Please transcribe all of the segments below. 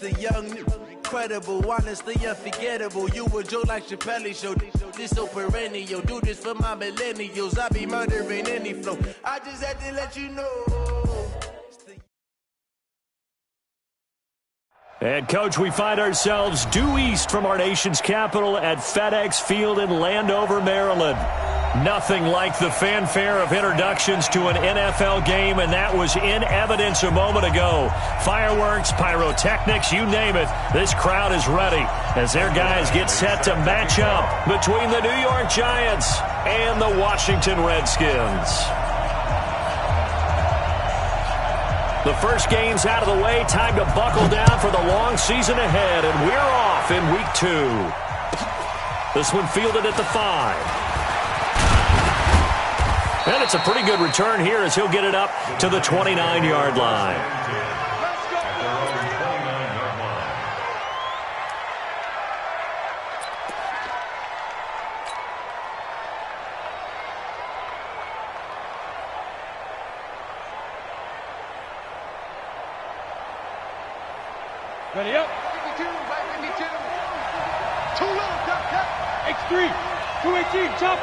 The young, incredible, honestly unforgettable. You a Joe like Chappelle show. This so perennial. Do this for my millennials. I be murdering any flow. I just had to let you know. And, Coach, we find ourselves due east from our nation's capital at FedEx Field in Landover, Maryland. Nothing like the fanfare of introductions to an NFL game, and that was in evidence a moment ago. Fireworks, pyrotechnics, you name it. This crowd is ready as their guys get set to match up between the New York Giants and the Washington Redskins. The first game's out of the way. Time to buckle down for the long season ahead, and we're off in Week 2. This one fielded at the 5. And it's a pretty good return here as he'll get it up to the 29-yard line. Ready up. 52, right 52. Too low, cut. X3, 218, chop.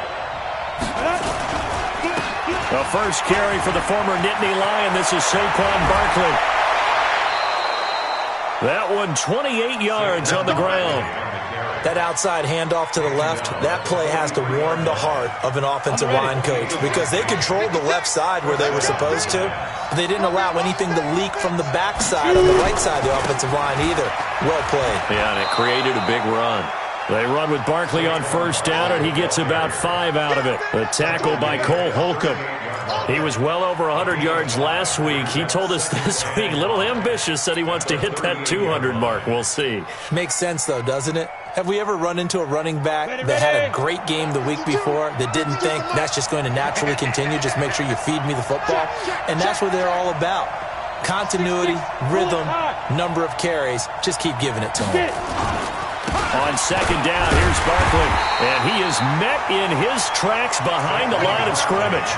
The first carry for the former Nittany Lion. This is Saquon Barkley. That one 28 yards on the ground. That outside handoff to the left, that play has to warm the heart of an offensive line coach because they controlled the left side where they were supposed to. But they didn't allow anything to leak from the backside on the right side of the offensive line either. Well played. Yeah, and it created a big run. They run with Barkley on first down, and he gets about 5 out of it. The tackle by Cole Holcomb. He was well over 100 yards last week. He told us this week, a little ambitious, said he wants to hit that 200 mark. We'll see. Makes sense, though, doesn't it? Have we ever run into a running back that had a great game the week before that didn't think that's just going to naturally continue, just make sure you feed me the football? And that's what they're all about. Continuity, rhythm, number of carries. Just keep giving it to them. On second down, here's Barkley, and he is met in his tracks behind the line of scrimmage.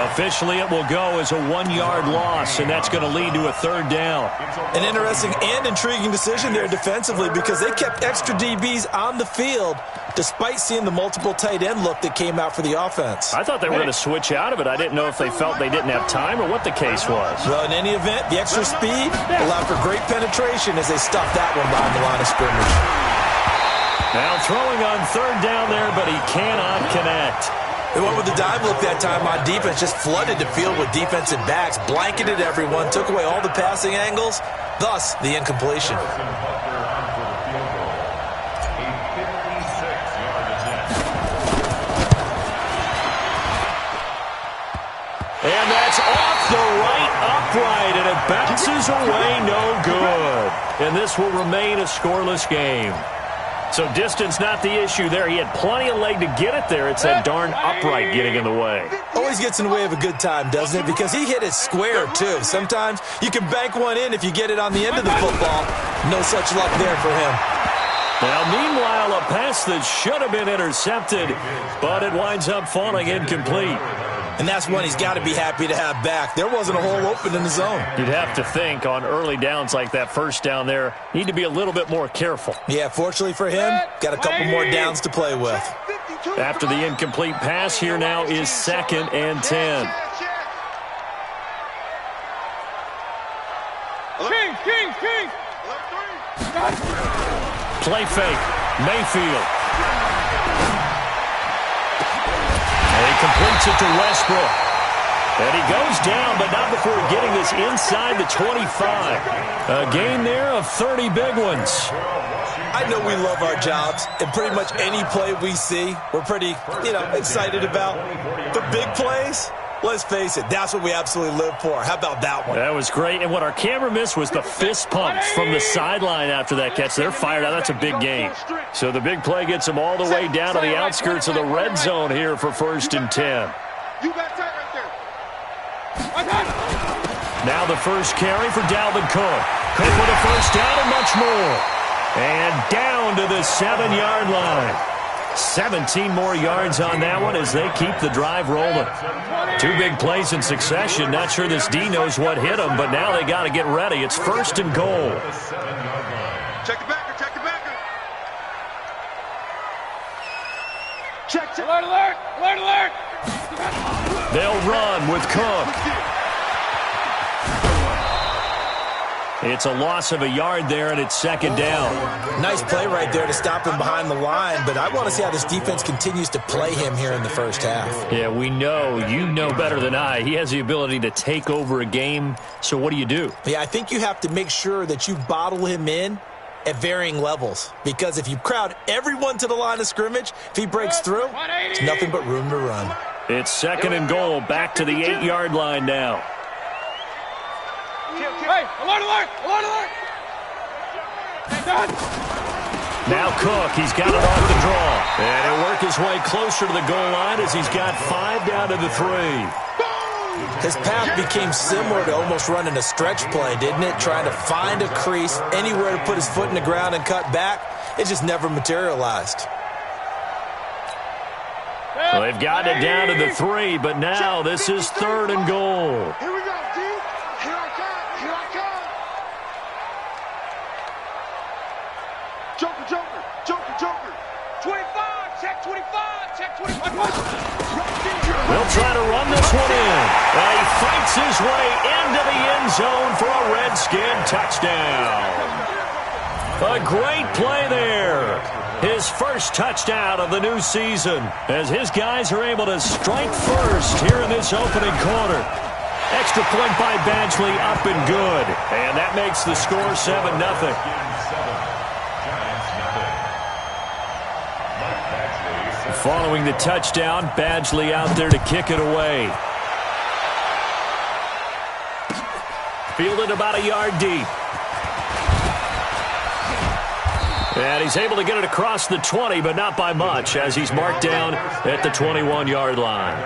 Officially, it will go as a 1-yard loss, and that's going to lead to a third down. An interesting and intriguing decision there defensively because they kept extra DBs on the field despite seeing the multiple tight end look that came out for the offense. I thought they were going to switch out of it. I didn't know if they felt they didn't have time or what the case was. Well, in any event, the extra speed allowed for great penetration as they stuffed that one behind the line of scrimmage. Now throwing on third down there, but he cannot connect. They went with the dive look that time on defense, just flooded the field with defensive backs, blanketed everyone, took away all the passing angles, thus the incompletion. And that's off the right upright, and it bounces away no good. And this will remain a scoreless game. So distance not the issue there. He had plenty of leg to get it there. It's that darn upright getting in the way. Always gets in the way of a good time, doesn't it? Because he hit it square, too. Sometimes you can bank one in if you get it on the end of the football. No such luck there for him. Now, meanwhile, a pass that should have been intercepted, but it winds up falling incomplete. And that's one he's got to be happy to have back. There wasn't a hole open in the zone. You'd have to think on early downs like that first down there, need to be a little bit more careful. Yeah, fortunately for him, got a couple more downs to play with. After the incomplete pass, here now is 2nd and 10. King. Play fake. Mayfield. And he completes it to Westbrook. And he goes down, but not before getting this inside the 25. A gain there of 30 big ones. I know we love our jobs, and pretty much any play we see, we're pretty, excited about. The big plays, let's face it, that's what we absolutely live for. How about that one? That was great, and what our camera missed was the fist pumps from the sideline after that catch. They're fired out. That's a big gain. So the big play gets them all the way down to the outskirts of the red zone here for 1st and 10. You got tight right there. Now the first carry for Dalvin Cook. Cook with a first down and much more. And down to the 7-yard line. 17 more yards on that one as they keep the drive rolling. 2 big plays in succession. Not sure this D knows what hit them, but now they got to get ready. It's 1st and goal. Check the backer, check the backer. Check. Alert, alert, alert, alert. They'll run with Cook. It's a loss of a yard there, and it's second down. Nice play right there to stop him behind the line, but I want to see how this defense continues to play him here in the first half. Yeah, we know. You know better than I. He has the ability to take over a game, so what do you do? Yeah, I think you have to make sure that you bottle him in at varying levels, because if you crowd everyone to the line of scrimmage, if he breaks through, it's nothing but room to run. It's second and goal, back to the 8-yard line now. Hey, alert, alert, alert, alert. Now Cook, he's got it off the draw. And he'll work his way closer to the goal line as he's got 5 down to the 3. His path became similar to almost running a stretch play, didn't it? Trying to find a crease, anywhere to put his foot in the ground and cut back. It just never materialized. Well, they've gotten it down to the 3, but now this is third and goal. Here we go, D. Here I come. Here I come. Joker, Joker, Joker, Joker. 25, check 25, check 25. They'll try to run this one in. And he fights his way into the end zone for a Redskin touchdown. A great play there. His first touchdown of the new season as his guys are able to strike first here in this opening quarter. Extra point by Badgley, up and good. And that makes the score 7-0. Following the touchdown, Badgley out there to kick it away. Fielded about a yard deep. And he's able to get it across the 20, but not by much, as he's marked down at the 21-yard line.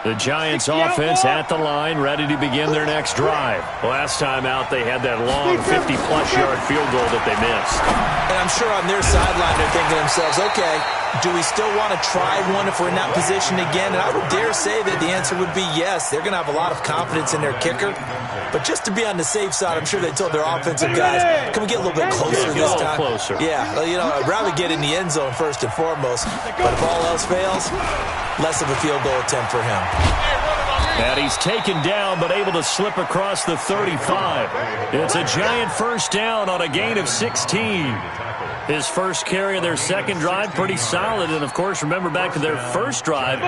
The Giants offense at the line, ready to begin their next drive. Last time out, they had that long 50-plus yard field goal that they missed. And I'm sure on their sideline they're thinking to themselves, okay, do we still want to try one if we're in that position again? And I would dare say that the answer would be yes. They're going to have a lot of confidence in their kicker. But just to be on the safe side, I'm sure they told their offensive guys, can we get a little bit closer this time? Closer. Yeah, well, you know, I'd rather get in the end zone first and foremost. But if all else fails, less of a field goal attempt for him. And he's taken down, but able to slip across the 35. It's a Giant first down on a gain of 16. His first carry of their second drive, pretty solid. And, of course, remember back to their first drive,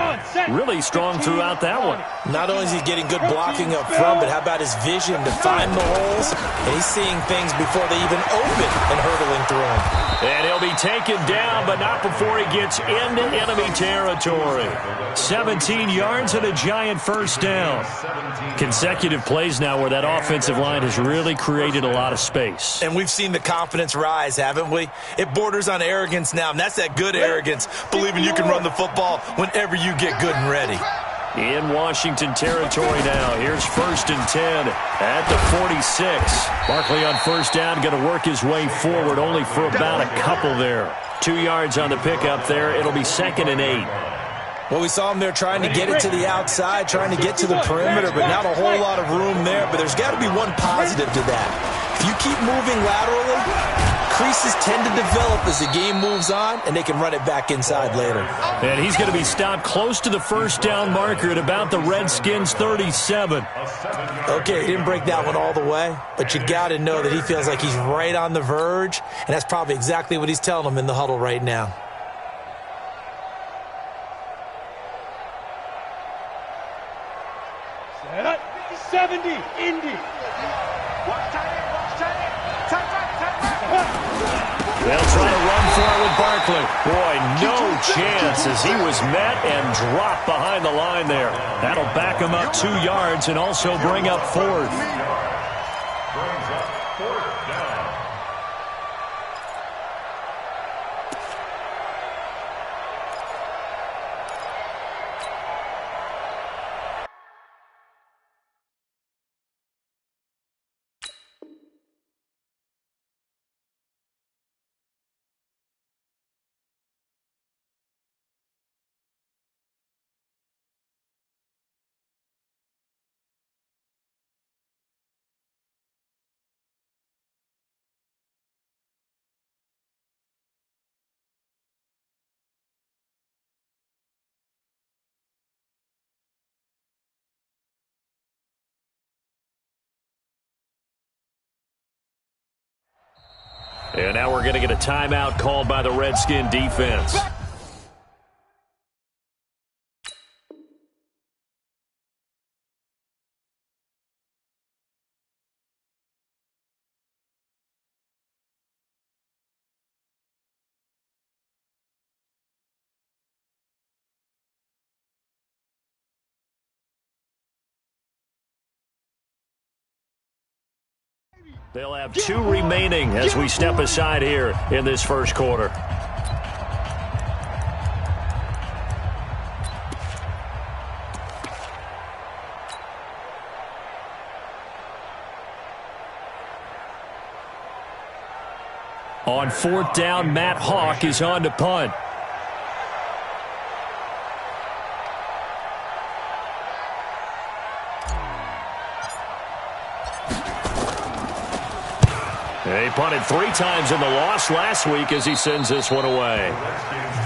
really strong throughout that one. Not only is he getting good blocking up front, but how about his vision to find the holes? And he's seeing things before they even open and hurtling through them. And he'll be taken down, but not before he gets into enemy territory. 17 yards and a Giant first down. Consecutive plays now where that offensive line has really created a lot of space. And we've seen the confidence rise, haven't we? It borders on arrogance now, and that's that good arrogance, believing you can run the football whenever you get good and ready. In Washington territory now. Here's 1st and 10 at the 46. Barkley on first down, going to work his way forward only for about a couple there. 2 yards on the pickup there. It'll be 2nd and 8. Well, we saw him there trying to get it to the outside, trying to get to the perimeter, but not a whole lot of room there. But there's got to be one positive to that. If you keep moving laterally, creases tend to develop as the game moves on, and they can run it back inside later. And he's going to be stopped close to the first down marker at about the Redskins' 37. Okay, he didn't break that one all the way, but you got to know that he feels like he's right on the verge, and that's probably exactly what he's telling them in the huddle right now. Set up. 70, Indy. They'll try to run for it with Barkley. Boy, no chance as he was met and dropped behind the line there. That'll back him up 2 yards and also bring up 4th. And now we're going to get a timeout called by the Redskin defense. They'll have 2 remaining as we step aside here in this first quarter. On 4th down, Matt Hawk is on to punt. He punted 3 times in the loss last week as he sends this one away.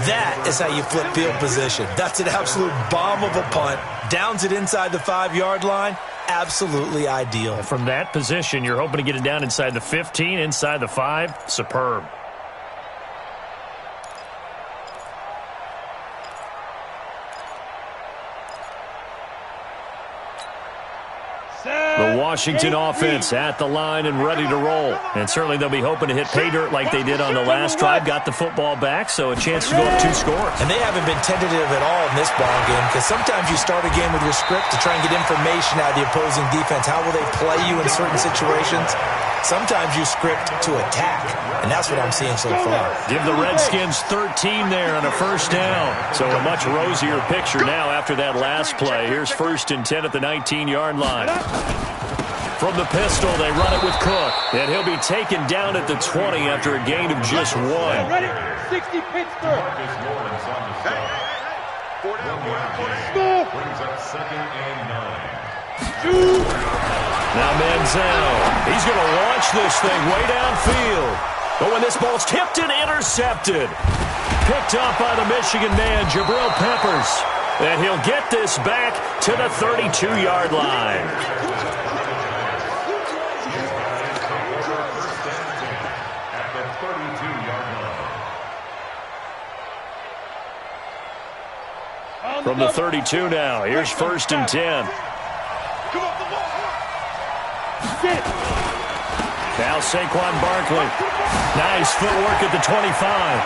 That is how you flip field position. That's an absolute bomb of a punt. Downs it inside the 5-yard line. Absolutely ideal. From that position, you're hoping to get it down inside the 15, inside the 5. Superb. The Washington offense at the line and ready to roll. And certainly they'll be hoping to hit pay dirt like they did on the last drive. Got the football back, so a chance to go up 2 scores. And they haven't been tentative at all in this ball game because sometimes you start a game with your script to try and get information out of the opposing defense. How will they play you in certain situations? Sometimes you script to attack, and that's what I'm seeing so far. Give the Redskins 13 there on a 1st down. So a much rosier picture now after that last play. Here's 1st and 10 at the 19-yard line. From the pistol, they run it with Cook, and he'll be taken down at the 20 after a gain of just 1. Ready? 60 Pittsburgh. Brings up 2nd and 9. Now Manziel, he's going to launch this thing way downfield. But when this ball's tipped and intercepted, picked up by the Michigan man, Jabril Peppers. And he'll get this back to the 32-yard line. From the 32 now, here's 1st and 10. Now Saquon Barkley. Nice footwork at the 25.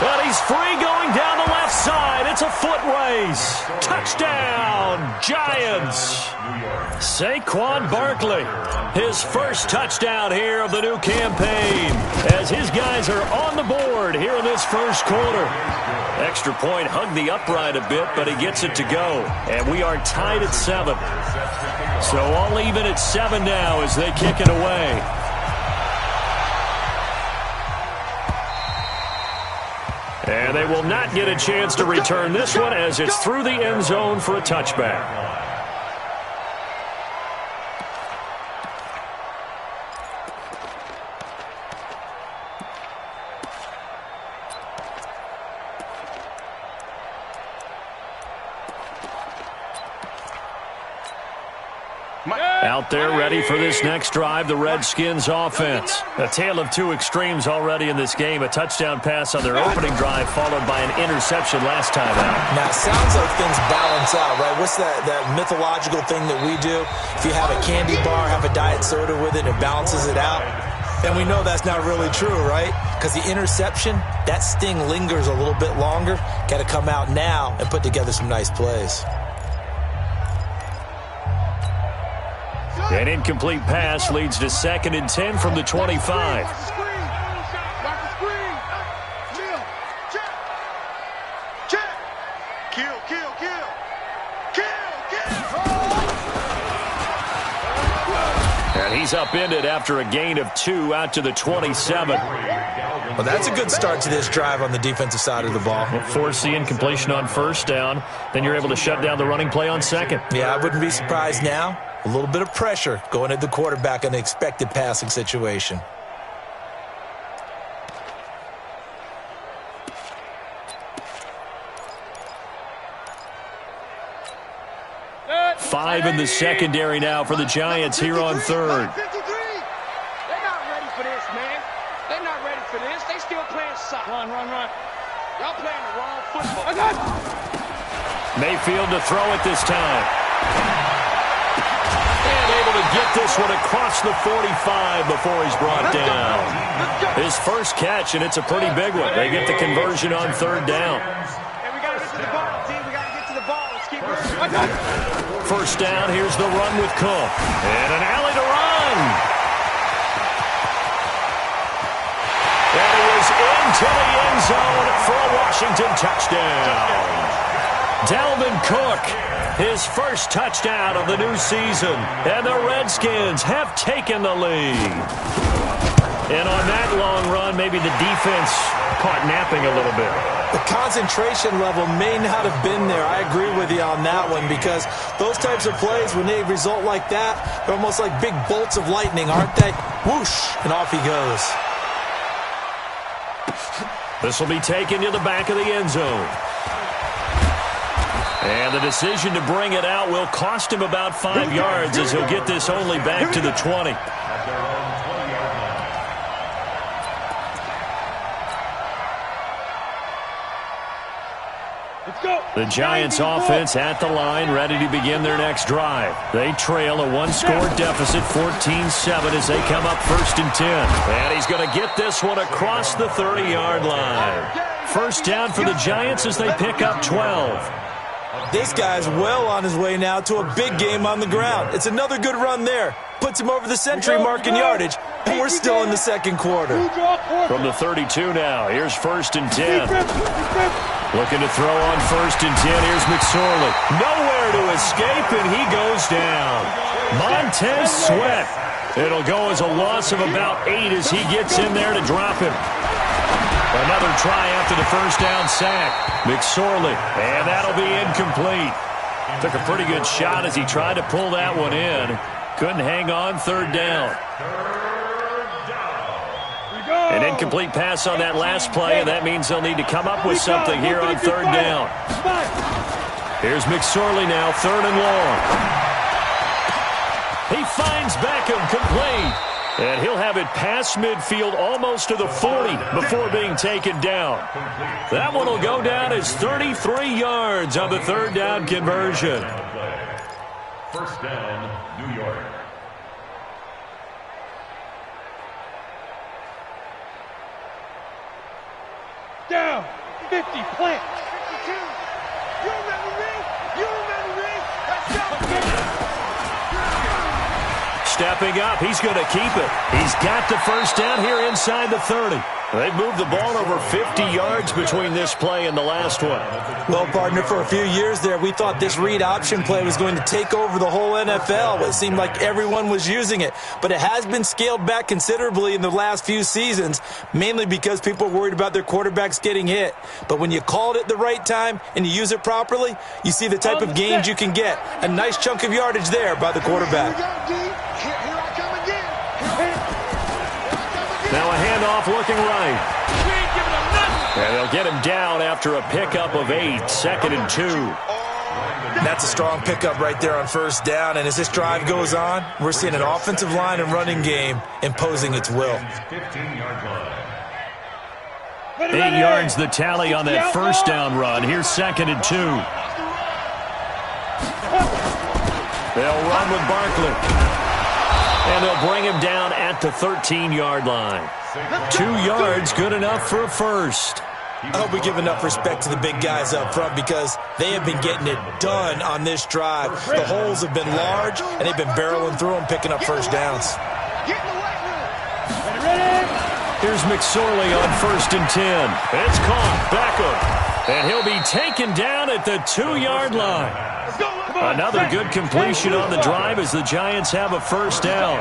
But he's free going down the left side. It's a foot race. Touchdown, Giants. Saquon Barkley, his first touchdown here of the new campaign as his guys are on the board here in this first quarter. Extra point hugged the upright a bit, but he gets it to go. And we are tied at 7. So all even at 7 now as they kick it away. And they will not get a chance to return this one as it's through the end zone for a touchback. Out there ready for this next drive, the Redskins offense. A tale of 2 extremes already in this game. A touchdown pass on their opening drive followed by an interception last time out. Now, it sounds like things balance out, right? What's that mythological thing that we do? If you have a candy bar, have a diet soda with it, it balances it out. And we know that's not really true, right? Because the interception, that sting lingers a little bit longer. Got to come out now and put together some nice plays. An incomplete pass leads to 2nd and 10 from the 25. And he's upended after a gain of 2 out to the 27. Well, that's a good start to this drive on the defensive side of the ball. Force the incompletion on 1st down. Then you're able to shut down the running play on 2nd. Yeah, I wouldn't be surprised now. A little bit of pressure going at the quarterback in an expected passing situation. Five in the secondary now for the Giants here on 3rd. They're not ready for this, man. They're not outside. Run. Y'all playing the wrong football. I got it. Mayfield to throw it this time. And able to get this one across the 45 before he's brought down. His first catch, and it's a pretty big one. They get the conversion on third down. Hey, we got to get to the ball, team. We got to get to the ball. Let's keep moving. First down, here's the run with Cook. And an alley to run. And he is into the end zone for a Washington touchdown. Dalvin Cook, his first touchdown of the new season. And the Redskins have taken the lead. And on that long run, maybe the defense caught napping a little bit. The concentration level may not have been there. I agree with you on that one, because those types of plays, when they result like that, they're almost like big bolts of lightning, aren't they? Whoosh, and off he goes. This will be taken to the back of the end zone. And the decision to bring it out will cost him about 5 yards, as he'll get this only back to the 20. The Giants offense at the line, ready to begin their next drive. They trail a one-score deficit, 14-7, as they come up 1st and 10. And he's going to get this one across the 30-yard line. First down for the Giants as they pick up 12. This guy's well on his way now to a big game on the ground. It's another good run there. Puts him over the century mark in yardage, and we're still in the second quarter. From the 32 now, here's 1st and 10. Looking to throw on 1st and 10. Here's McSorley. Nowhere to escape, and he goes down. Montez Sweat. It'll go as a loss of about 8 as he gets in there to drop him. Another try after the first down sack. McSorley, and that'll be incomplete. Took a pretty good shot as he tried to pull that one in. Couldn't hang on, 3rd down. An incomplete pass on that last play, and that means they'll need to come up with something here on 3rd down. Here's McSorley now, 3rd and long. He finds Beckham, complete. And he'll have it past midfield, almost to the 40 before being taken down. That one will go down as 33 yards on the 3rd down conversion. First down, New York. Down. 50. Plant. 52. You remember me? You remember me? Let's go. Stepping up, he's going to keep it. He's got the first down here inside the 30. They've moved the ball over 50 yards between this play and the last one. Well, partner, for a few years there, we thought this read option play was going to take over the whole NFL. It seemed like everyone was using it. But it has been scaled back considerably in the last few seasons, mainly because people are worried about their quarterbacks getting hit. But when you call it at the right time and you use it properly, you see the type of gains you can get. A nice chunk of yardage there by the quarterback. Now a handoff looking right. And they'll get him down after a pickup of 8, 2nd and 2. That's a strong pickup right there on first down. And as this drive goes on, we're seeing an offensive line and running game imposing its will. 8 yards the tally on that first down run. Here's 2nd and 2. They'll run with Barkley. And they'll bring him down at the 13-yard line. 2 yards, good enough for a first. I hope we give enough respect to the big guys up front, because they have been getting it done on this drive. The holes have been large, and they've been barreling through them, picking up first downs. Here's McSorley on 1st and 10. It's caught, Beckham. And he'll be taken down at the 2-yard line. Another good completion on the drive as the Giants have a first down.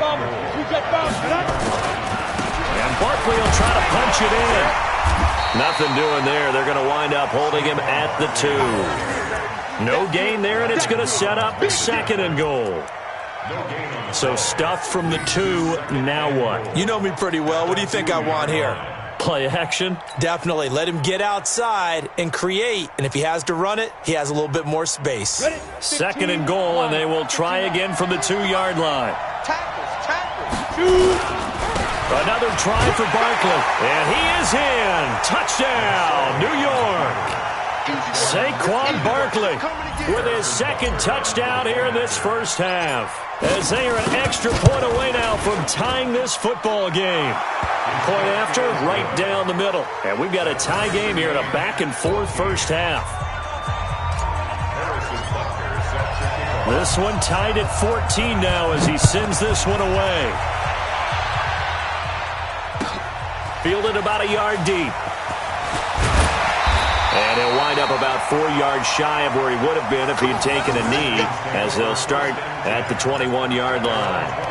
And Barkley will try to punch it in. Nothing doing there. They're going to wind up holding him at the 2. No gain there, and it's going to set up 2nd and goal. So stuffed from the 2, now what? You know me pretty well. What do you think I want here? Play action? Definitely. Let him get outside and create. And if he has to run it, he has a little bit more space. 2nd and goal, and they will try again from the 2-yard line. Another try for Barkley. And he is in. Touchdown, New York. Saquon Barkley with his second touchdown here in this first half. As they are an extra point away now from tying this football game. Point after, right down the middle. And we've got a tie game here in a back-and-forth first half. This one tied at 14 now as he sends this one away. Fielded about a yard deep. And he'll wind up about 4 yards shy of where he would have been if he had taken a knee, as they'll start at the 21-yard line.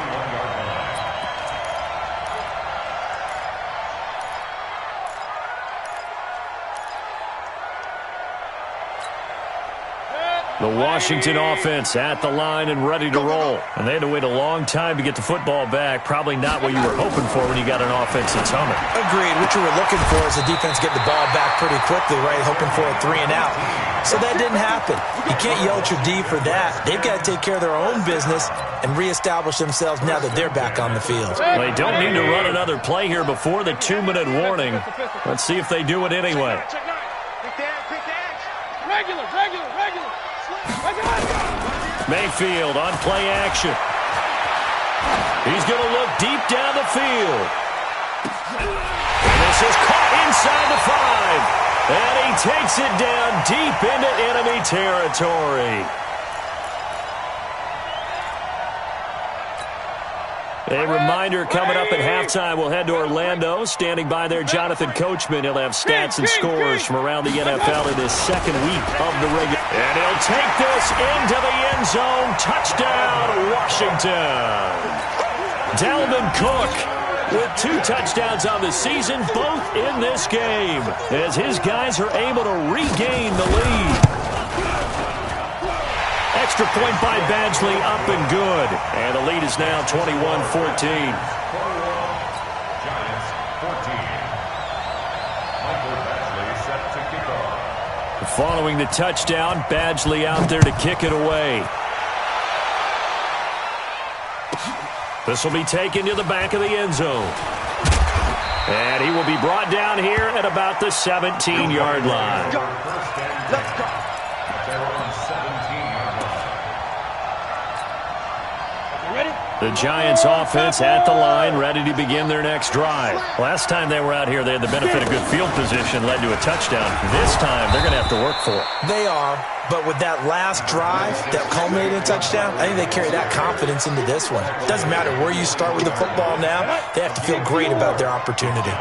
The Washington offense at the line and ready to roll. And they had to wait a long time to get the football back. Probably not what you were hoping for when you got an offense that's humming. Agreed. What you were looking for is the defense get the ball back pretty quickly, right? Hoping for a 3 and out. So that didn't happen. You can't yell at your D for that. They've got to take care of their own business and reestablish themselves now that they're back on the field. They don't need to run another play here before the 2-minute warning. Let's see if they do it anyway. Regular. Mayfield on play action. He's going to look deep down the field. This is caught inside the 5. And he takes it down deep into enemy territory. A reminder coming up at halftime. We'll head to Orlando. Standing by there, Jonathan Coachman. He'll have stats and scores from around the NFL in his second week of the regular. And he'll take this into the end zone. Touchdown, Washington. Dalvin Cook with 2 touchdowns on the season, both in this game, as his guys are able to regain the lead. Extra point by Badgley, up and good. And the lead is now 21-14. Giants 14. Michael Badgley set to kick off. Following the touchdown, Badgley out there to kick it away. This will be taken to the back of the end zone. And he will be brought down here at about the 17-yard line. Let's go. The Giants offense at the line, ready to begin their next drive. Last time they were out here, they had the benefit of good field position, led to a touchdown. This time, they're going to have to work for it. They are, but with that last drive that culminated in a touchdown, I think they carry that confidence into this one. It doesn't matter where you start with the football now. They have to feel great about their opportunity.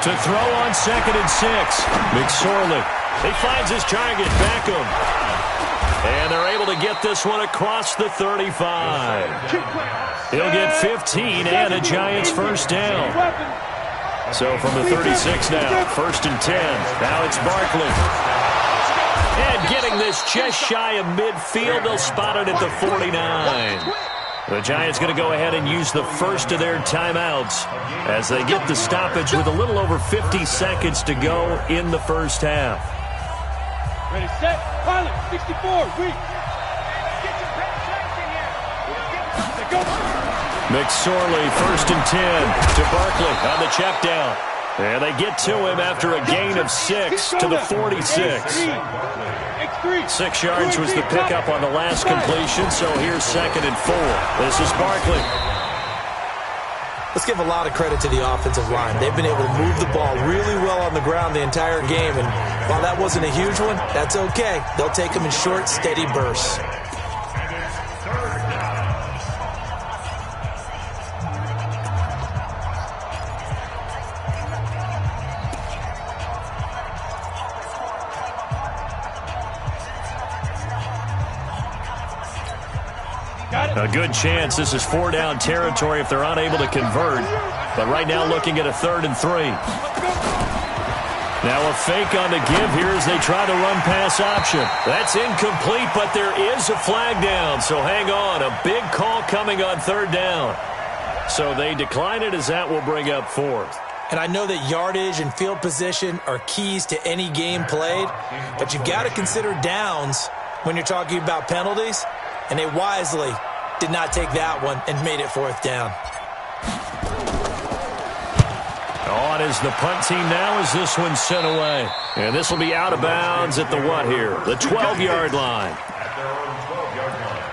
To throw on 2nd and 6, McSorley. He finds his target, Beckham. And they're able to get this one across the 35. He'll get 15 and a Giants first down. So from the 36 now, 1st and 10. Now it's Barkley. And getting this just shy of midfield, they'll spot it at the 49. The Giants going to go ahead and use the first of their timeouts as they get the stoppage with a little over 50 seconds to go in the first half. Ready, set, pilot, 64, weak. Go. McSorley, 1st and 10 to Barkley on the check down. And they get to him after a gain of 6 to the 46. 6 yards was the pickup on the last completion, so here's 2nd and 4. This is Barkley. Let's give a lot of credit to the offensive line. They've been able to move the ball really well on the ground the entire game, and while that wasn't a huge one, that's okay. They'll take them in short, steady bursts. A good chance this is 4-down territory if they're unable to convert. But right now looking at a 3rd and 3. Now a fake on the give here as they try the run-pass option. That's incomplete, but there is a flag down. So hang on, a big call coming on 3rd down. So they decline it as that will bring up 4th. And I know that yardage and field position are keys to any game played, but you've got to consider downs when you're talking about penalties, and they wisely did not take that one and made it 4th down. On is the punt team now as this one's sent away. And this will be out of bounds at the what here? The 12-yard line. At their own 12-yard line.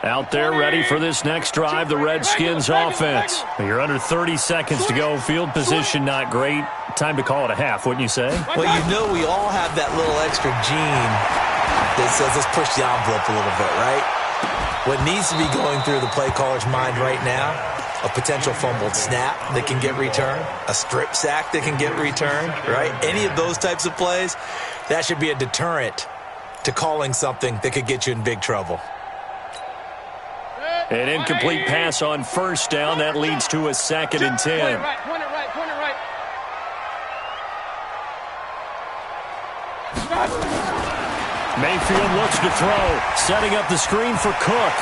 Out there ready for this next drive, the Redskins offense. You're under 30 seconds to go. Field position not great. Time to call it a half, wouldn't you say? Well, you know we all have that little extra gene that says let's push the envelope a little bit, right? What needs to be going through the play caller's mind right now, a potential fumbled snap that can get returned, a strip sack that can get returned, right? Any of those types of plays, that should be a deterrent to calling something that could get you in big trouble. An incomplete pass on 1st down. That leads to a 2nd and 10. Point it right. Mayfield looks to throw, setting up the screen for Cook.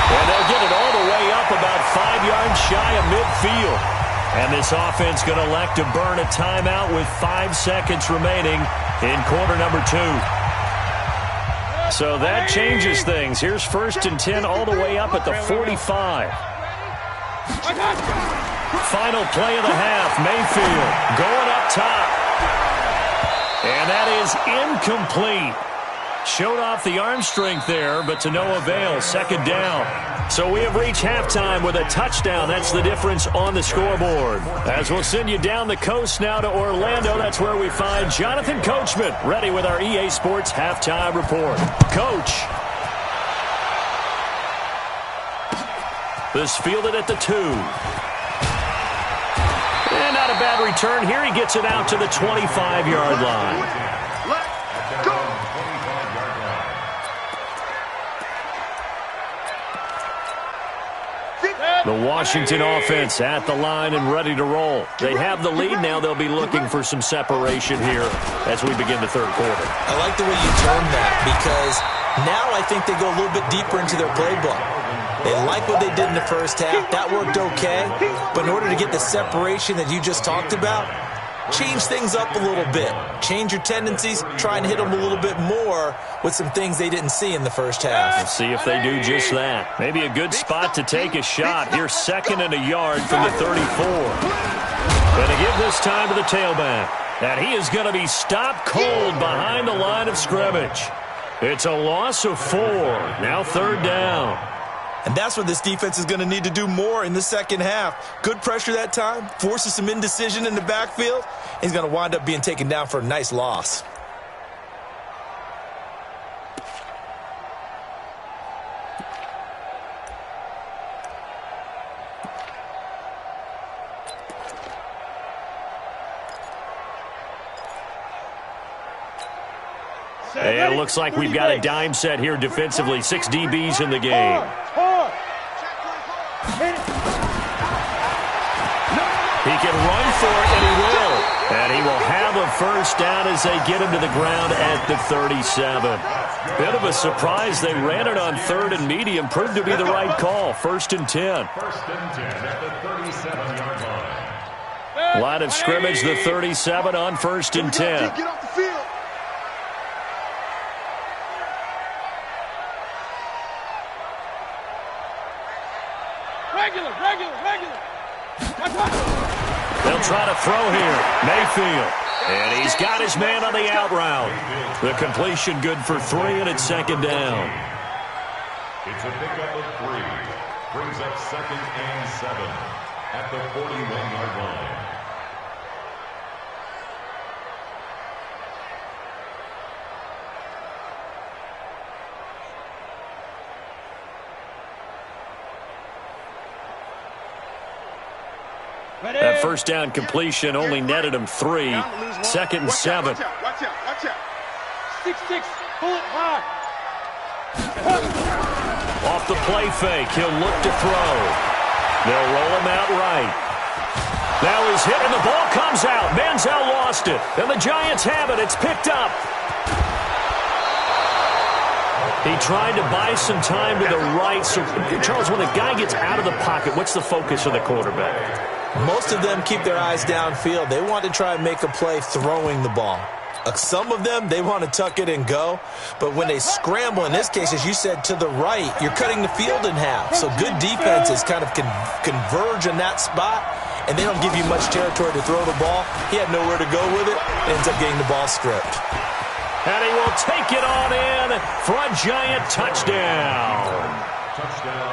And they'll get it all the way up about 5 yards shy of midfield. And this offense going to elect to burn a timeout with 5 seconds remaining in quarter number 2. So that changes things. Here's 1st and 10 all the way up at the 45. Final play of the half. Mayfield going up top. And that is incomplete. Showed off the arm strength there, but to no avail. 2nd down. So we have reached halftime with a touchdown. That's the difference on the scoreboard. As we'll send you down the coast now to Orlando, that's where we find Jonathan Coachman, ready with our EA Sports Halftime Report. Coach. This fielded at the 2. And not a bad return here. He gets it out to the 25-yard line. The Washington offense at the line and ready to roll. They have the lead now. They'll be looking for some separation here as we begin the 3rd quarter. I like the way you term that because now I think they go a little bit deeper into their playbook. They like what they did in the 1st half. That worked okay. But in order to get the separation that you just talked about, change things up a little bit. Change your tendencies. Try and hit them a little bit more with some things they didn't see in the 1st half. Let's see if they do just that. Maybe a good spot to take a shot. Here's 2nd and a yard from the 34. Going to give this time to the tailback. And he is going to be stopped cold behind the line of scrimmage. It's a loss of 4. Now 3rd down. And that's what this defense is going to need to do more in the 2nd half. Good pressure that time, forces some indecision in the backfield. He's going to wind up being taken down for a nice loss. And it looks like we've got a dime set here defensively. 6 DBs in the game. He can run for it, and he will. And he will have a 1st down as they get him to the ground at the 37. Bit of a surprise. They ran it on 3rd and medium. Proved to be the right call. 1st and 10. 1st and 10 at the 37-yard line. Line of scrimmage, the 37 on 1st and 10. Get off the field. Regular. They'll try to throw here. Mayfield. And he's got his man on the out route. The completion good for 3, and it's 2nd down. It's a pickup of 3. Brings up 2nd and 7 at the 41-yard line. That 1st down completion only netted him 3. 2nd and 7. Watch out. 6-6. Pull it high. Off the play fake, he'll look to throw. They'll roll him out right. Now he's hit, and the ball comes out. Manziel lost it, and the Giants have it. It's picked up. He tried to buy some time to the right. So, Charles, when a guy gets out of the pocket, what's the focus of the quarterback? Most of them keep their eyes downfield. They want to try and make a play throwing the ball. Some of them, they want to tuck it and go. But when they scramble, in this case, as you said, to the right, you're cutting the field in half. So good defenses kind of converge in that spot, and they don't give you much territory to throw the ball. He had nowhere to go with it. Ends up getting the ball stripped. And he will take it on in for a giant touchdown.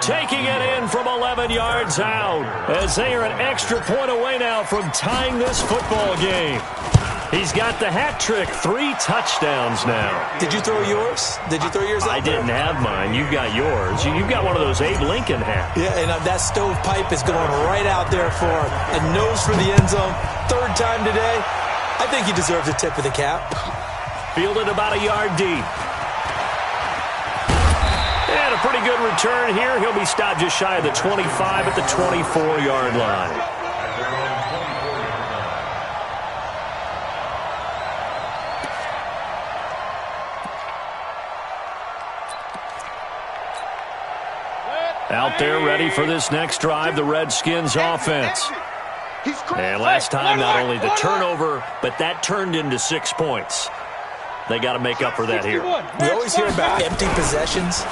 Taking it in from 11 yards out as they are an extra point away now from tying this football game. He's got the hat trick, 3 touchdowns now. Did you throw yours? Did you throw yours out? I didn't have mine. You've got yours. You've got one of those Abe Lincoln hats. Yeah, and that stovepipe is going right out there for a nose for the end zone. 3rd time today. I think he deserves a tip of the cap. Fielded about a yard deep. And a pretty good return here. He'll be stopped just shy of the 25 at the 24-yard line. Out there ready for this next drive, the Redskins offense. And last time, not only the turnover, but that turned into 6 points. They got to make up for that here. We always hear about empty possessions,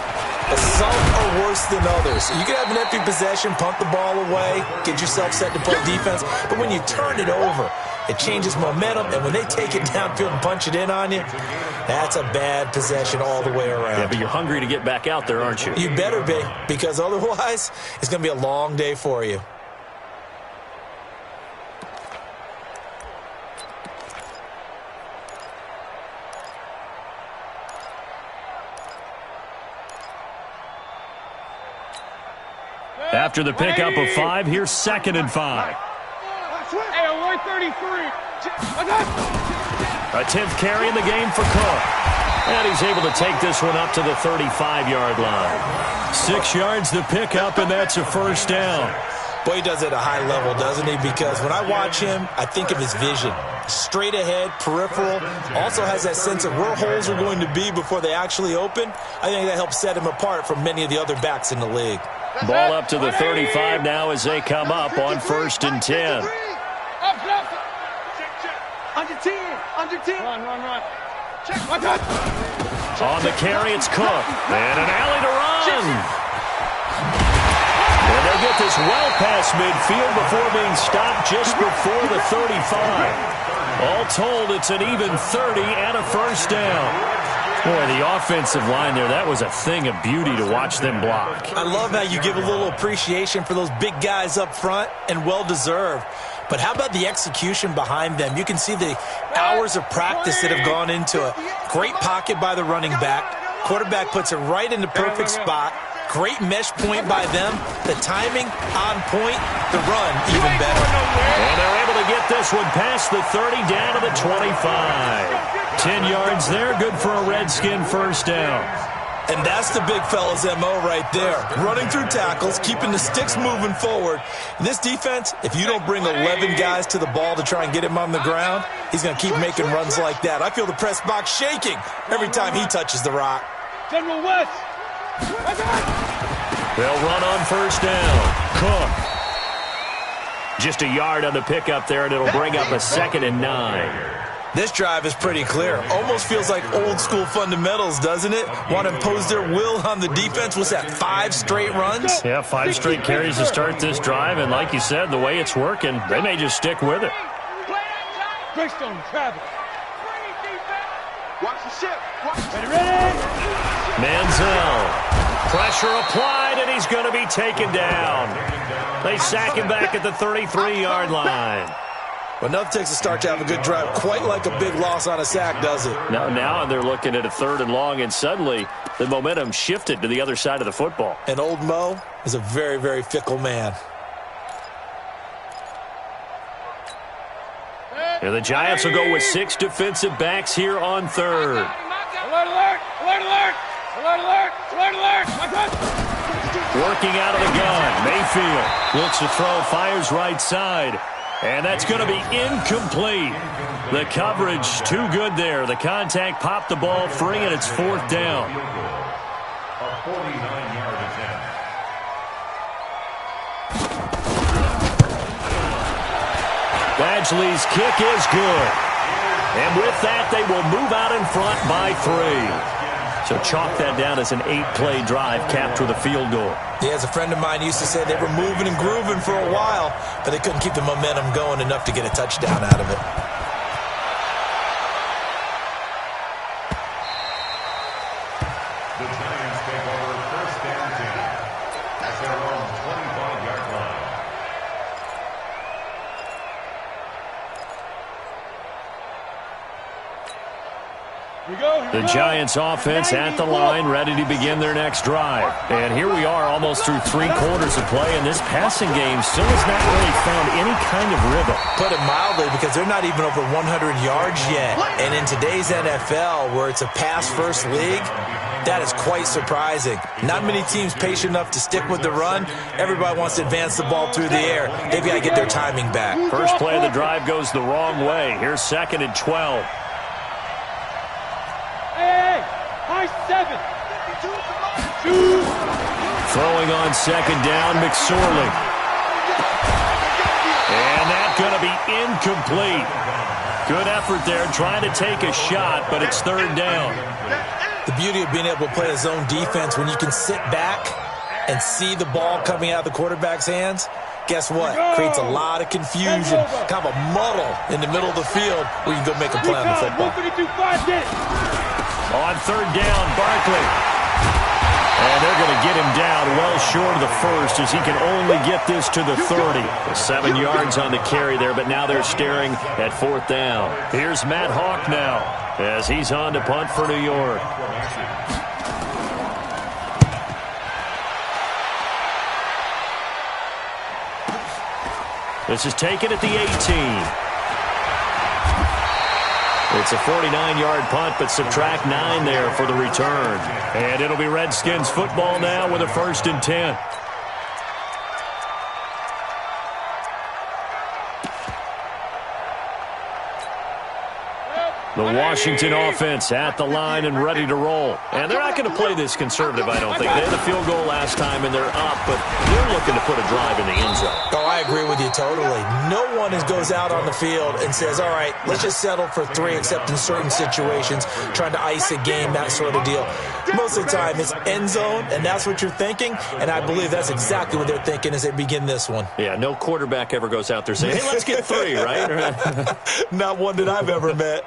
but some are worse than others. You can have an empty possession, punt the ball away, get yourself set to play defense, but when you turn it over, it changes momentum, and when they take it downfield and punch it in on you, that's a bad possession all the way around. Yeah, but you're hungry to get back out there, aren't you? You better be, because otherwise, it's going to be a long day for you. After the pickup of 5, here's 2nd and 5. Hey, 133. A 10th carry in the game for Cook. And he's able to take this one up to the 35-yard line. 6 yards the pickup, and that's a 1st down. Boy, he does it at a high level, doesn't he? Because when I watch him, I think of his vision. Straight ahead, peripheral. Also has that sense of where holes are going to be before they actually open. I think that helps set him apart from many of the other backs in the league. Ball up to the 35 now as they come up on 1st and 10. Under 10. Under 10. Run. Check. On the carry, it's Cook. And an alley to run. And they get this well past midfield before being stopped just before the 35. All told, it's an even 30 and a 1st down. Boy, the offensive line there, that was a thing of beauty to watch them block. I love how you give a little appreciation for those big guys up front, and well-deserved. But how about the execution behind them? You can see the hours of practice that have gone into it. Great pocket by the running back. Quarterback puts it right in the perfect spot. Great mesh point by them. The timing on point. The run even better. And they're able to get this one past the 30 down to the 25. 10 yards there. Good for a Redskin 1st down. And that's the big fella's MO right there. Running through tackles, keeping the sticks moving forward. This defense, if you don't bring 11 guys to the ball to try and get him on the ground, he's going to keep making runs like that. I feel the press box shaking every time he touches the rock. General West. They'll run on 1st down. Cook. Just a yard on the pickup there, and it'll bring up a 2nd and 9. This drive is pretty clear. Almost feels like old school fundamentals, doesn't it? Want to impose their will on the defense. What's that, 5 straight runs? Yeah, 5 straight carries to start this drive, and like you said, the way it's working, they may just stick with it. Greystone, Travis. Watch the ship. Ready? Manziel. Pressure applied, and he's going to be taken down. They sack him back at the 33-yard line. Well, nothing takes a start to have a good drive, quite like a big loss on a sack, does it? Now they're looking at a 3rd and long, and suddenly the momentum shifted to the other side of the football. And old Mo is a very, very fickle man. And the Giants will go with 6 defensive backs here on 3rd. Alert, alert, alert, alert, alert, alert, alert, alert. Working out of the gun. Mayfield looks to throw, fires right side. And that's going to be incomplete. The coverage too good there. The contact popped the ball free, and it's 4th down. a 49-yard attempt. Badgley's kick is good. And with that, they will move out in front by 3. So chalk that down as an 8-play drive capped with a field goal. Yeah, as a friend of mine used to say, they were moving and grooving for a while, but they couldn't keep the momentum going enough to get a touchdown out of it. The Giants take over first and 10 at their own 25-yard line. The Giants offense at the line, ready to begin their next drive. And here we are almost through 3 quarters of play, and this passing game still has not really found any kind of rhythm. Put it mildly, because they're not even over 100 yards yet. And in today's NFL, where it's a pass-first league, that is quite surprising. Not many teams patient enough to stick with the run. Everybody wants to advance the ball through the air. They've got to get their timing back. First play of the drive goes the wrong way. Here's 2nd and 12. High 7. Throwing on 2nd down, McSorley. And that's going to be incomplete. Good effort there, trying to take a shot, but it's 3rd down. The beauty of being able to play a zone defense, when you can sit back and see the ball coming out of the quarterback's hands, guess what? Creates a lot of confusion, kind of a muddle in the middle of the field where you can go make a play on the football. On 3rd down, Barkley. And they're going to get him down well short of the first, as he can only get this to the 30. 7 yards on the carry there, but now they're staring at 4th down. Here's Matt Hawk now, as he's on to punt for New York. This is taken at the 18. It's a 49-yard punt, but subtract 9 there for the return. And it'll be Redskins football now with a 1st and 10. The Washington offense at the line and ready to roll. And they're not going to play this conservative, I don't think. They had a field goal last time, and they're up, but they're looking to put a drive in the end zone. Oh, I agree with you totally. No one goes out on the field and says, all right, let's just settle for 3, except in certain situations, trying to ice a game, that sort of deal. Most of the time, it's end zone, and that's what you're thinking, and I believe that's exactly what they're thinking as they begin this one. Yeah, no quarterback ever goes out there saying, hey, let's get 3, right? Not one that I've ever met.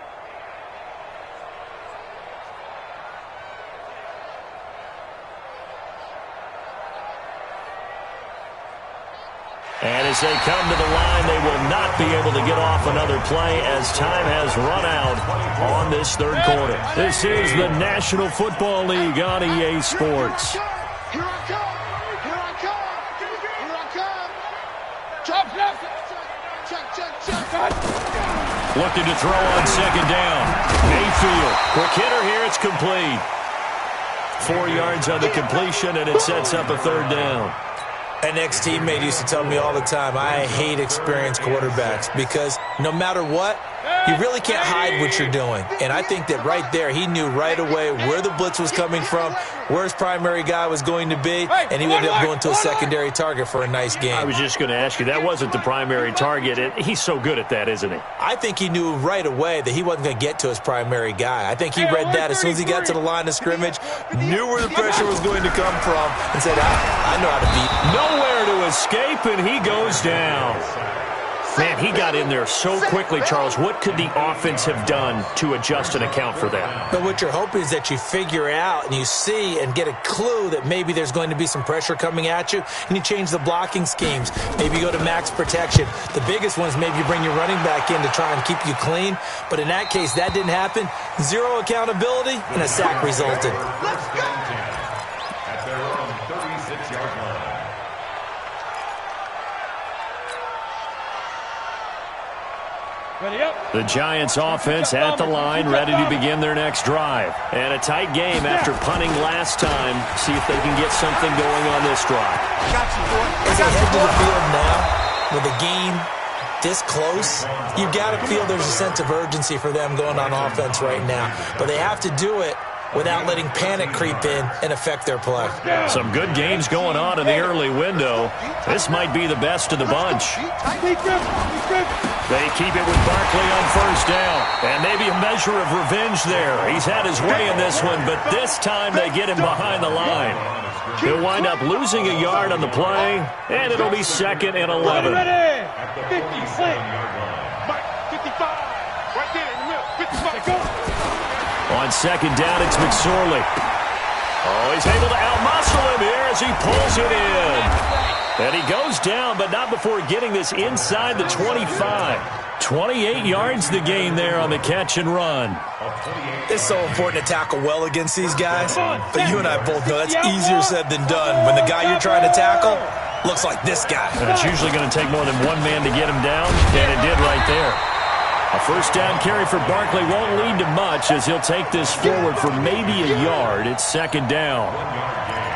And as they come to the line, they will not be able to get off another play as time has run out on this 3rd quarter. This is the National Football League on EA Sports. Here I come. Here I come. Here I come. Chop left. Check. Looking to throw on 2nd down. Mayfield. Quick hitter here. It's complete. 4 yards on the completion, and it sets up a 3rd down. An ex-teammate used to tell me all the time, I hate experienced quarterbacks because no matter what, you really can't hide what you're doing. And I think that right there, he knew right away where the blitz was coming from, where his primary guy was going to be, and he would end up going to a secondary target for a nice game. I was just going to ask you, that wasn't the primary target. He's so good at that, isn't he? I think he knew right away that he wasn't going to get to his primary guy. I think he read that as soon as he got to the line of scrimmage, knew where the pressure was going to come from, and said, I know how to beat. Nowhere to escape, and he goes down. Man, he got in there so quickly, Charles. What could the offense have done to adjust and account for that? But what you're hoping is that you figure out and you see and get a clue that maybe there's going to be some pressure coming at you, and you change the blocking schemes. Maybe you go to max protection. The biggest one is maybe you bring your running back in to try and keep you clean. But in that case, that didn't happen. 0 accountability, and a sack resulted. Let's go. At their own 36-yard line. Ready up. The Giants offense at the line, ready to begin their next drive. And a tight game after punting last time. See if they can get something going on this drive. Got you, boy. As they head to the field now, with the game this close, you've got to feel there's a sense of urgency for them going on offense right now. But they have to do it without letting panic creep in and affect their play. Some good games going on in the early window. This might be the best of the bunch. They keep it with Barkley on first down. And maybe a measure of revenge there. He's had his way in this one, but this time they get him behind the line. He'll wind up losing a yard on the play, and it'll be 2nd and 11. 50, 55. Right there in the middle. 55, go. On 2nd down, it's McSorley. Oh, he's able to outmuscle him here as he pulls it in. And he goes down, but not before getting this inside the 25. 28 yards the gain there on the catch and run. It's so important to tackle well against these guys, but you and I both know that's easier said than done when the guy you're trying to tackle looks like this guy. And it's usually going to take more than one man to get him down, and it did right there. A first down carry for Barkley won't lead to much as he'll take this forward for maybe a yard. It's 2nd down.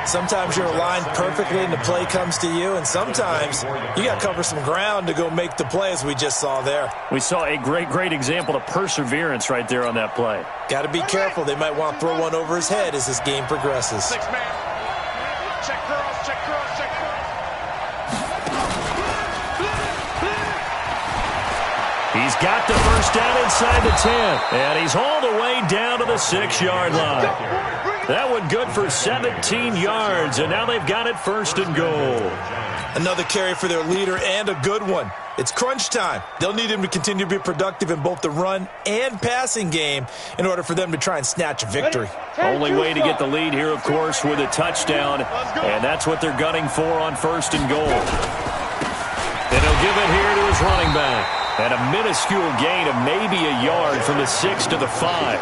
Sometimes you're aligned perfectly and the play comes to you, and sometimes you got to cover some ground to go make the play, as we just saw there. We saw a great example of perseverance right there on that play. Got to be careful. They might want to throw one over his head as this game progresses. 6 man. Check cross, check cross, check cross. He's got the first down inside the 10, and he's all the way down to the 6-yard line. That one good for 17 yards, and now they've got it 1st and goal. Another carry for their leader, and a good one. It's crunch time. They'll need him to continue to be productive in both the run and passing game in order for them to try and snatch a victory. Only way to get the lead here, of course, with a touchdown, and that's what they're gunning for on 1st and goal. And he'll give it here to his running back. And a minuscule gain of maybe a yard from the 6 to the 5.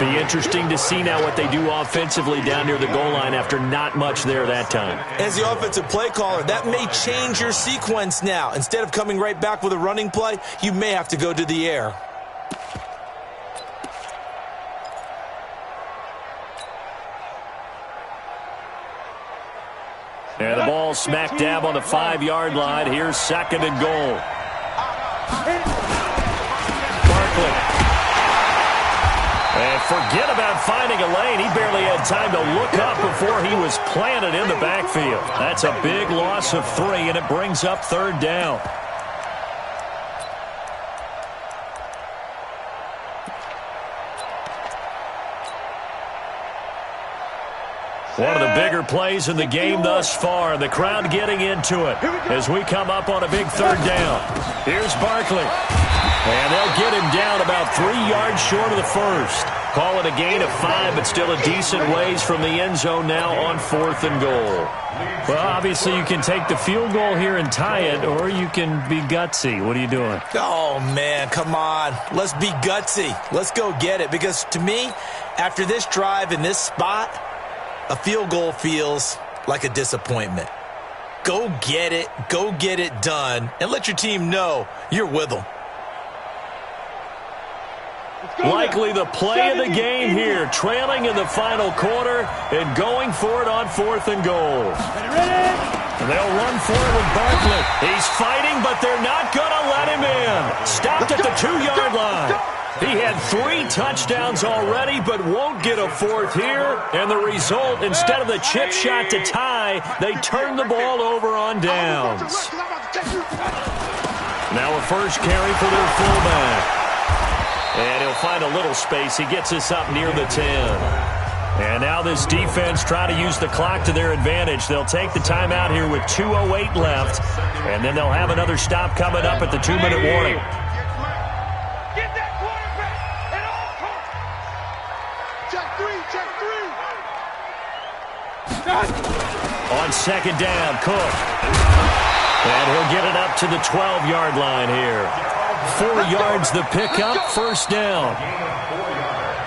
Be interesting to see now what they do offensively down near the goal line after not much there that time. As the offensive play caller, that may change your sequence now. Instead of coming right back with a running play, you may have to go to the air. And the ball smack dab on the 5-yard line. Here's 2nd and goal. Barkley. And forget about finding a lane. He barely had time to look up before he was planted in the backfield. That's a big loss of 3, and it brings up 3rd down. One of the bigger plays in the game thus far. The crowd getting into it as we come up on a big 3rd down. Here's Barkley. And they'll get him down about 3 yards short of the 1st. Call it a gain of 5, but still a decent ways from the end zone now on 4th and goal. Well, obviously you can take the field goal here and tie it, or you can be gutsy. What are you doing? Oh, man, come on. Let's be gutsy. Let's go get it. Because to me, after this drive in this spot, a field goal feels like a disappointment. Go get it done, and let your team know you're with them. Likely the play of the game here, trailing in the final quarter and going for it on 4th and goal. They'll run for it with Barkley. He's fighting, but they're not going to let him in. Stopped at the 2-yard line. He had 3 touchdowns already, but won't get a 4th here. And the result, instead of the chip shot to tie, they turn the ball over on downs. Now a first carry for their fullback. And he'll find a little space. He gets us up near the 10. And now this defense trying to use the clock to their advantage. They'll take the timeout here with 2:08 left. And then they'll have another stop coming up at the 2-minute warning. Get that quarterback at all costs. Check 3. On 2nd down, Cook. And he'll get it up to the 12-yard line here. 4 yards the pickup, 1st down.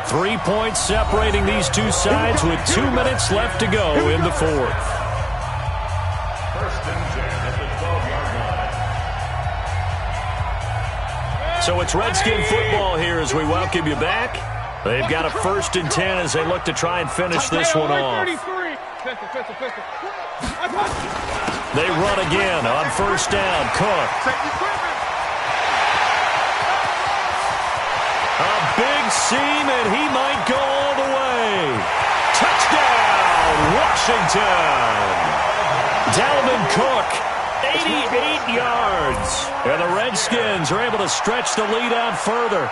3 points separating these two sides with 2 minutes left to go in the 4th. So it's Redskin football here as we welcome you back. They've got a 1st and 10 as they look to try and finish this one off. They run again on 1st down. Cook. A big seam, and he might go all the way. touchdown. Dalvin Cook, 88 yards. And the Redskins are able to stretch the lead out further.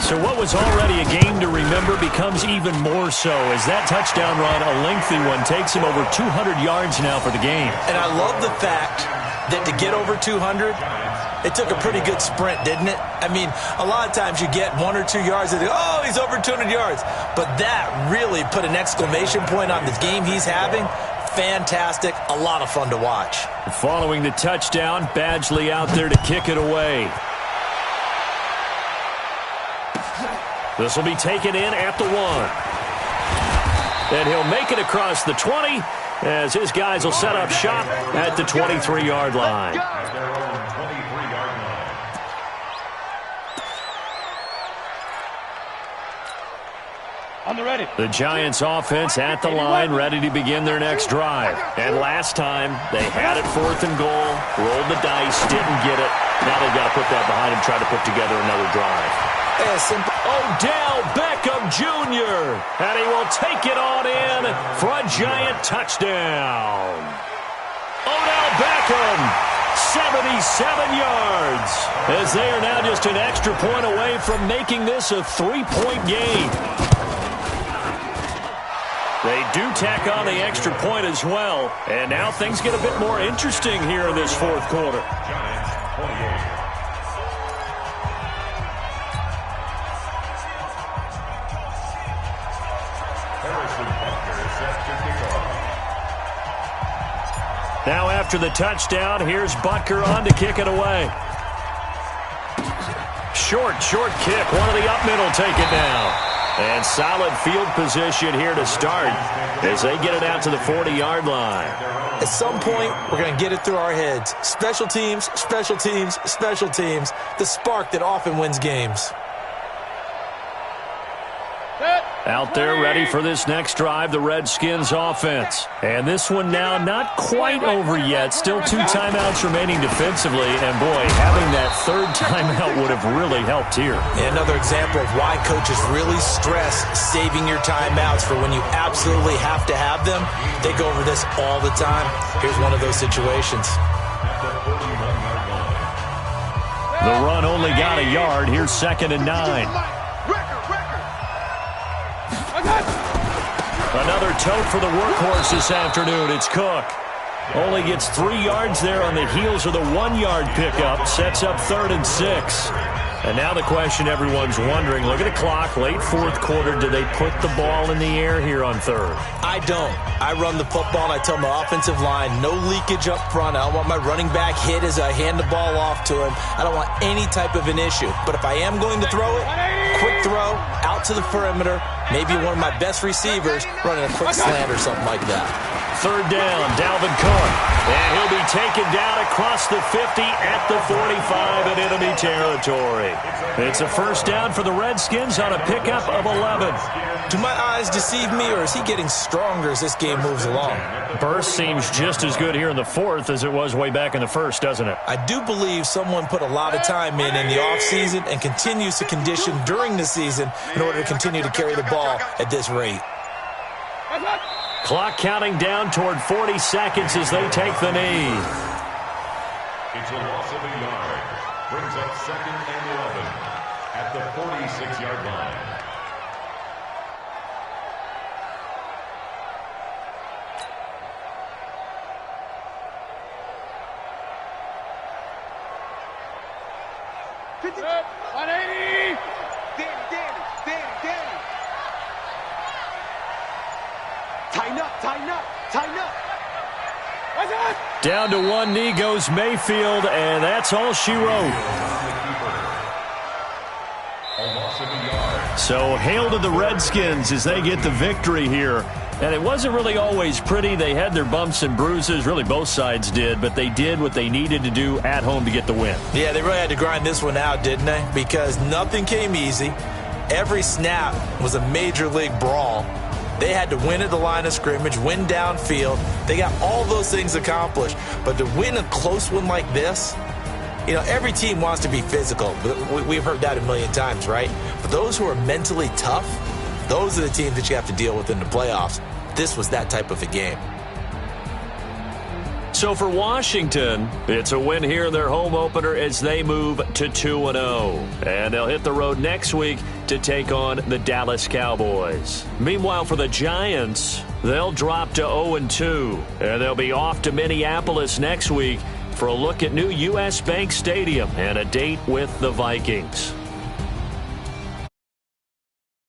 So what was already a game to remember becomes even more so as that touchdown run, a lengthy one, takes him over 200 yards now for the game. And I love the fact that to get over 200, it took a pretty good sprint, didn't it? I mean, a lot of times you get 1 or 2 yards and think, oh, he's over 200 yards. But that really put an exclamation point on the game he's having. Fantastic. A lot of fun to watch. Following the touchdown, Badgley out there to kick it away. This will be taken in at the 1. And he'll make it across the 20 as his guys will set up shop at the 23-yard line. On the ready. The Giants offense at the line, ready to begin their next drive. And last time, they had it 4th and goal, rolled the dice, didn't get it. Now they've got to put that behind them, try to put together another drive. Odell Beckham Jr. And he will take it on in for a Giant touchdown. Odell Beckham, 77 yards, as they are now just an extra point away from making this a 3-point game. They do tack on the extra point as well, and now things get a bit more interesting here in this 4th quarter. Giants 28. Now after the touchdown, here's Butker on to kick it away. Short kick. One of the up middle take it down. And solid field position here to start as they get it out to the 40-yard line. At some point, we're going to get it through our heads. Special teams, special teams, special teams. The spark that often wins games. Out there ready for this next drive, the Redskins offense. And this one now not quite over yet. Still 2 timeouts remaining defensively. And, boy, having that 3rd timeout would have really helped here. And another example of why coaches really stress saving your timeouts for when you absolutely have to have them. They go over this all the time. Here's one of those situations. The run only got a yard. Here's 2nd and 9. Another tote for the workhorse this afternoon. It's Cook. Only gets 3 yards there on the heels of the 1-yard pickup. Sets up 3rd and 6. And now the question everyone's wondering, look at the clock, late 4th quarter, do they put the ball in the air here on 3rd? I don't. I run the football and I tell my offensive line, no leakage up front. I don't want my running back hit as I hand the ball off to him. I don't want any type of an issue. But if I am going to throw it, quick throw, out to the perimeter, maybe one of my best receivers running a quick slant or something like that. 3rd down, Dalvin Cook. And he'll be taken down across the 50 at the 45 in enemy territory. It's a 1st down for the Redskins on a pickup of 11. Do my eyes deceive me, or is he getting stronger as this game moves along? Burst seems just as good here in the 4th as it was way back in the 1st, doesn't it? I do believe someone put a lot of time in the offseason and continues to condition during the season in order to continue to carry the ball at this rate. Clock counting down toward 40 seconds as they take the knee. It's a loss of a yard. Brings up 2nd and 11 at the 46-yard line. Tighten up. Down to 1 knee goes Mayfield, and that's all she wrote. So hail to the Redskins as they get the victory here. And it wasn't really always pretty. They had their bumps and bruises. Really, both sides did. But they did what they needed to do at home to get the win. Yeah, they really had to grind this one out, didn't they? Because nothing came easy. Every snap was a major league brawl. They had to win at the line of scrimmage, win downfield. They got all those things accomplished. But to win a close one like this, you know, every team wants to be physical. We've heard that a million times, right? But those who are mentally tough, those are the teams that you have to deal with in the playoffs. this was that type of a game. So for Washington, it's a win here in their home opener as they move to 2-0. And they'll hit the road next week to take on the Dallas Cowboys. Meanwhile, for the Giants, they'll drop to 0-2. And they'll be off to Minneapolis next week for a look at new U.S. Bank Stadium and a date with the Vikings.